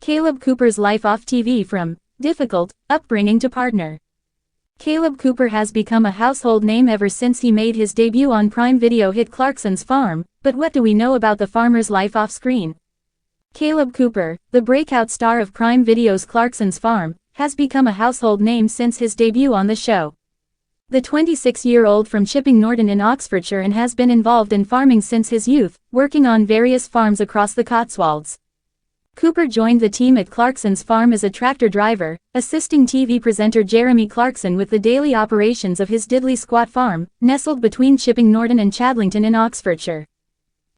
Kaleb Cooper's life off TV from difficult upbringing to partner. Kaleb Cooper has become a household name ever since he made his debut on Prime Video hit Clarkson's Farm, but what do we know about the farmer's life off-screen? Kaleb Cooper, the breakout star of Prime Video's Clarkson's Farm, has become a household name since his debut on the show. The 26-year-old from Chipping Norton in Oxfordshire and has been involved in farming since his youth, working on various farms across the Cotswolds. Cooper joined the team at Clarkson's Farm as a tractor driver, assisting TV presenter Jeremy Clarkson with the daily operations of his diddly squat farm, nestled between Chipping Norton and Chadlington in Oxfordshire.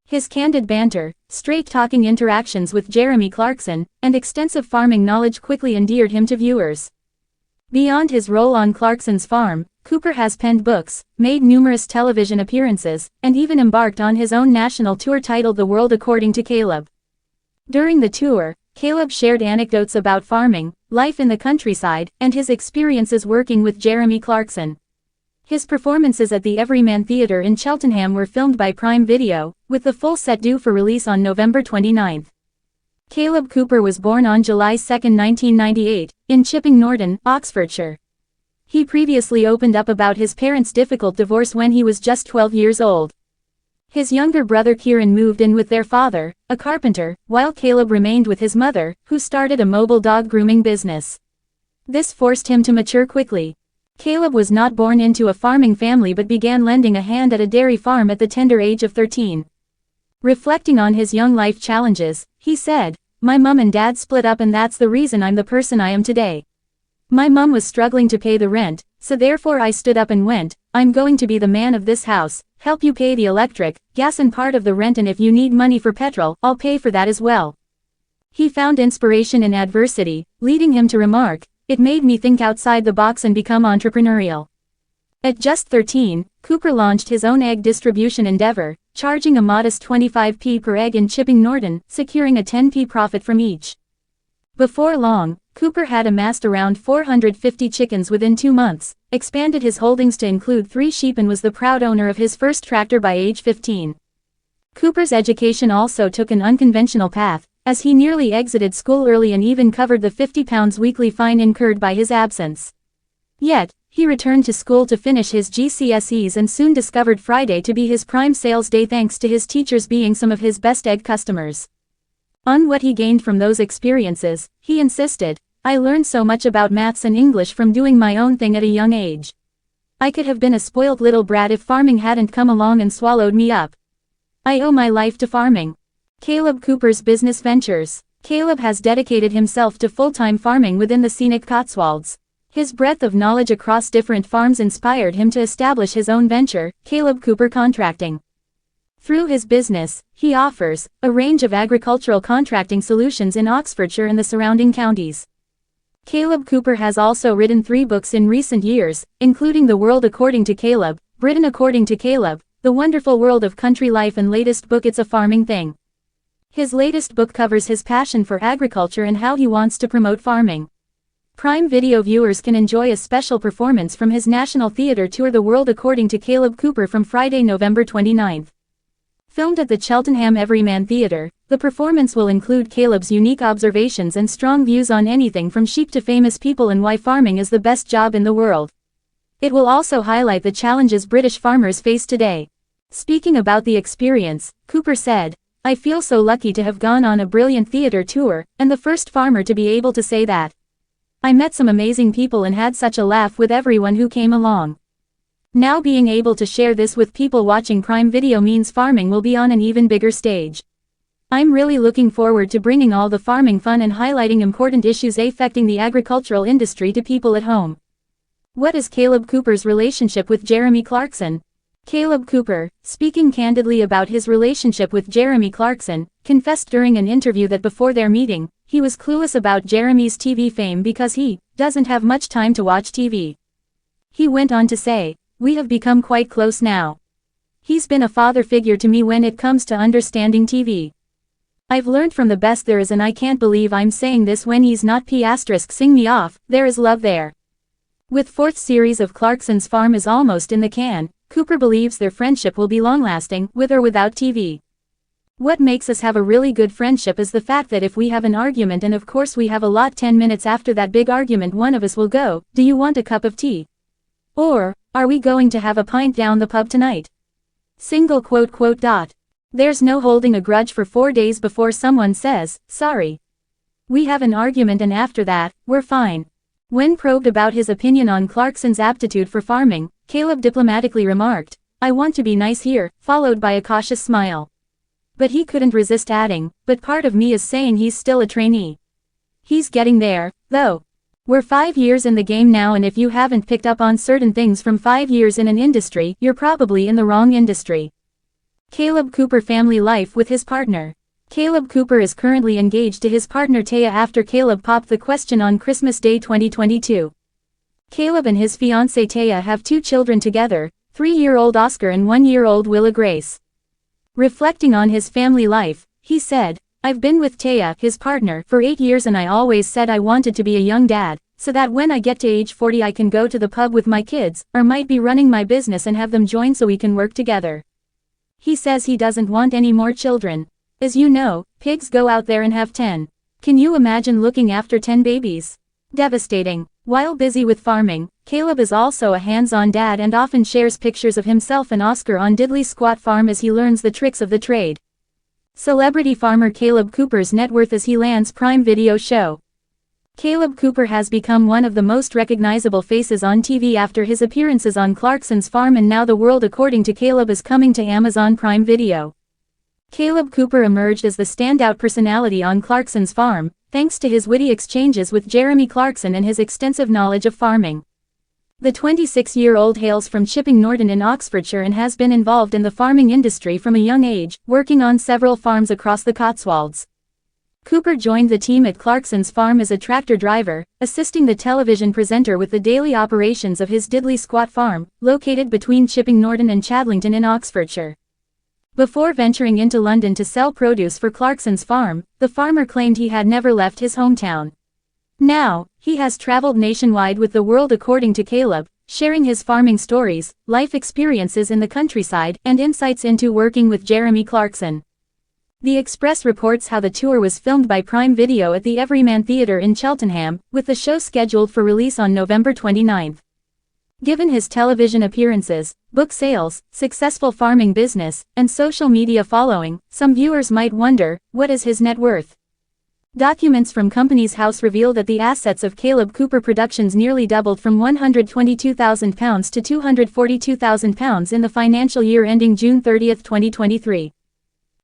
His candid banter, straight-talking interactions with Jeremy Clarkson, and extensive farming knowledge quickly endeared him to viewers. Beyond his role on Clarkson's Farm, Cooper has penned books, made numerous television appearances, and even embarked on his own national tour titled The World According to Kaleb. During the tour, Kaleb shared anecdotes about farming, life in the countryside, and his experiences working with Jeremy Clarkson. His performances at the Everyman Theatre in Cheltenham were filmed by Prime Video, with the full set due for release on November 29. Kaleb Cooper was born on July 2, 1998, in Chipping Norton, Oxfordshire. He previously opened up about his parents' difficult divorce when he was just 12 years old. His younger brother Kieran moved in with their father, a carpenter, while Kaleb remained with his mother, who started a mobile dog grooming business. This forced him to mature quickly. Kaleb was not born into a farming family but began lending a hand at a dairy farm at the tender age of 13. Reflecting on his young life challenges, he said, "My mum and dad split up and that's the reason I'm the person I am today. My mum was struggling to pay the rent, so therefore I stood up and went, I'm going to be the man of this house, help you pay the electric, gas and part of the rent, and if you need money for petrol, I'll pay for that as well." He found inspiration in adversity, leading him to remark, "It made me think outside the box and become entrepreneurial." At just 13, Cooper launched his own egg distribution endeavor, charging a modest 25p per egg in Chipping Norton, securing a 10p profit from each. Before long, Cooper had amassed around 450 chickens within 2 months, expanded his holdings to include 3 sheep, and was the proud owner of his first tractor by age 15. Cooper's education also took an unconventional path, as he nearly exited school early and even covered the £50 weekly fine incurred by his absence. Yet, he returned to school to finish his GCSEs and soon discovered Friday to be his prime sales day thanks to his teachers being some of his best egg customers. On what he gained from those experiences, he insisted, "I learned so much about maths and English from doing my own thing at a young age. I could have been a spoiled little brat if farming hadn't come along and swallowed me up. I owe my life to farming." Kaleb Cooper's business ventures. Kaleb has dedicated himself to full-time farming within the scenic Cotswolds. His breadth of knowledge across different farms inspired him to establish his own venture, Kaleb Cooper Contracting. Through his business, he offers a range of agricultural contracting solutions in Oxfordshire and the surrounding counties. Kaleb Cooper has also written 3 books in recent years, including The World According to Kaleb, Britain According to Kaleb, The Wonderful World of Country Life, and latest book It's a Farming Thing. His latest book covers his passion for agriculture and how he wants to promote farming. Prime Video viewers can enjoy a special performance from his national theatre tour The World According to Kaleb Cooper from Friday, November 29. Filmed at the Cheltenham Everyman Theatre, the performance will include Kaleb's unique observations and strong views on anything from sheep to famous people and why farming is the best job in the world. It will also highlight the challenges British farmers face today. Speaking about the experience, Cooper said, "I feel so lucky to have gone on a brilliant theatre tour, and the first farmer to be able to say that. I met some amazing people and had such a laugh with everyone who came along. Now being able to share this with people watching Prime Video means farming will be on an even bigger stage. I'm really looking forward to bringing all the farming fun and highlighting important issues affecting the agricultural industry to people at home." What is Kaleb Cooper's relationship with Jeremy Clarkson? Kaleb Cooper, speaking candidly about his relationship with Jeremy Clarkson, confessed during an interview that before their meeting, he was clueless about Jeremy's TV fame because he doesn't have much time to watch TV. He went on to say, "We have become quite close now. He's been a father figure to me when it comes to understanding TV. I've learned from the best there is, and I can't believe I'm saying this when he's not sing me off, there is love there." With 4th series of Clarkson's Farm is almost in the can, Cooper believes their friendship will be long-lasting, with or without TV. What makes us have a really good friendship is the fact that if we have an argument, and of course we have a lot, 10 minutes after that big argument one of us will go, "Do you want a cup of tea?" Or, "Are we going to have a pint down the pub tonight?" Single quote quote dot. There's no holding a grudge for 4 days before someone says, "Sorry." We have an argument and after that, we're fine. When probed about his opinion on Clarkson's aptitude for farming, Kaleb diplomatically remarked, "I want to be nice here," followed by a cautious smile. But he couldn't resist adding, "But part of me is saying he's still a trainee." He's getting there, though. We're 5 years in the game now, and if you haven't picked up on certain things from 5 years in an industry, you're probably in the wrong industry. Kaleb Cooper family life with his partner. Kaleb Cooper is currently engaged to his partner Taya after Kaleb popped the question on Christmas Day 2022. Kaleb and his fiancée Taya have 2 children together, 3-year-old Oscar and 1-year-old Willa Grace. Reflecting on his family life, he said, "I've been with Taya, his partner, for 8 years, and I always said I wanted to be a young dad, so that when I get to age 40 I can go to the pub with my kids, or might be running my business and have them join so we can work together." He says he doesn't want any more children. As you know, pigs go out there and have 10. Can you imagine looking after 10 babies? Devastating. While busy with farming, Kaleb is also a hands-on dad and often shares pictures of himself and Oscar on Diddley Squat Farm as he learns the tricks of the trade. Celebrity farmer Kaleb Cooper's net worth as he lands Prime Video show. Kaleb Cooper has become one of the most recognizable faces on TV after his appearances on Clarkson's Farm, and now The World According to Kaleb is coming to Amazon Prime Video. Kaleb Cooper emerged as the standout personality on Clarkson's Farm, thanks to his witty exchanges with Jeremy Clarkson and his extensive knowledge of farming. The 26-year-old hails from Chipping Norton in Oxfordshire and has been involved in the farming industry from a young age, working on several farms across the Cotswolds. Cooper joined the team at Clarkson's Farm as a tractor driver, assisting the television presenter with the daily operations of his Diddley Squat Farm, located between Chipping Norton and Chadlington in Oxfordshire. Before venturing into London to sell produce for Clarkson's Farm, the farmer claimed he had never left his hometown. Now, he has traveled nationwide with The World According to Kaleb, sharing his farming stories, life experiences in the countryside, and insights into working with Jeremy Clarkson. The Express reports how the tour was filmed by Prime Video at the Everyman Theatre in Cheltenham, with the show scheduled for release on November 29. Given his television appearances, book sales, successful farming business, and social media following, some viewers might wonder, what is his net worth? Documents from Companies House reveal that the assets of Kaleb Cooper Productions nearly doubled from £122,000 to £242,000 in the financial year ending June 30, 2023.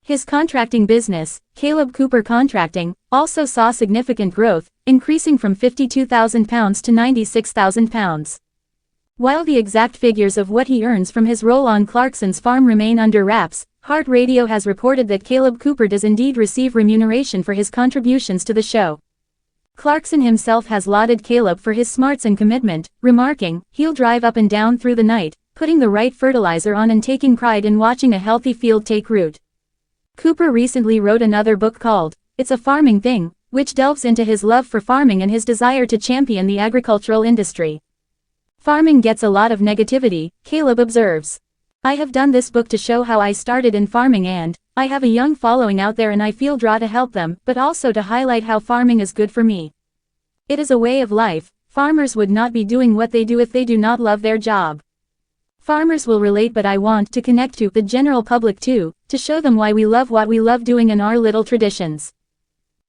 His contracting business, Kaleb Cooper Contracting, also saw significant growth, increasing from £52,000 to £96,000. While the exact figures of what he earns from his role on Clarkson's Farm remain under wraps, Heart Radio has reported that Kaleb Cooper does indeed receive remuneration for his contributions to the show. Clarkson himself has lauded Kaleb for his smarts and commitment, remarking, "He'll drive up and down through the night, putting the right fertilizer on and taking pride in watching a healthy field take root." Cooper recently wrote another book called, "It's a Farming Thing," which delves into his love for farming and his desire to champion the agricultural industry. "Farming gets a lot of negativity," Kaleb observes. "I have done this book to show how I started in farming, and I have a young following out there and I feel drawn to help them, but also to highlight how farming is good for me. It is a way of life. Farmers would not be doing what they do if they do not love their job. Farmers will relate, but I want to connect to the general public too, to show them why we love what we love doing in our little traditions."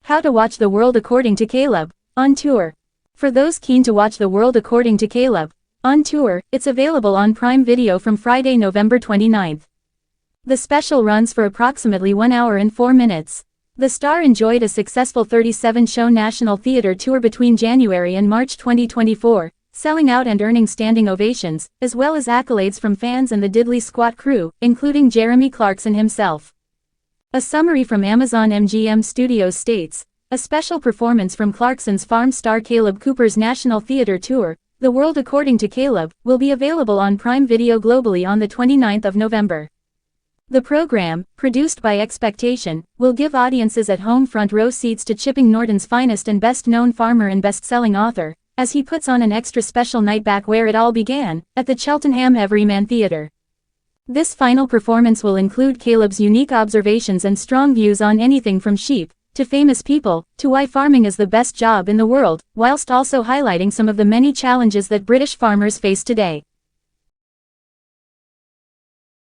How to watch The World According to Kaleb, on tour. For those keen to watch The World According to Kaleb, on tour, it's available on Prime Video from Friday, November 29. The special runs for approximately 1 hour and 4 minutes. The star enjoyed a successful 37-show national theater tour between January and March 2024, selling out and earning standing ovations, as well as accolades from fans and the Diddley Squat crew, including Jeremy Clarkson himself. A summary from Amazon MGM Studios states, "A special performance from Clarkson's Farm star Kaleb Cooper's National Theater Tour, The World According to Kaleb, will be available on Prime Video globally on the 29th of November. The program, produced by Expectation, will give audiences at home front row seats to Chipping Norton's finest and best-known farmer and best-selling author, as he puts on an extra special night back where it all began, at the Cheltenham Everyman Theatre. This final performance will include Kaleb's unique observations and strong views on anything from sheep, to famous people, to why farming is the best job in the world, whilst also highlighting some of the many challenges that British farmers face today.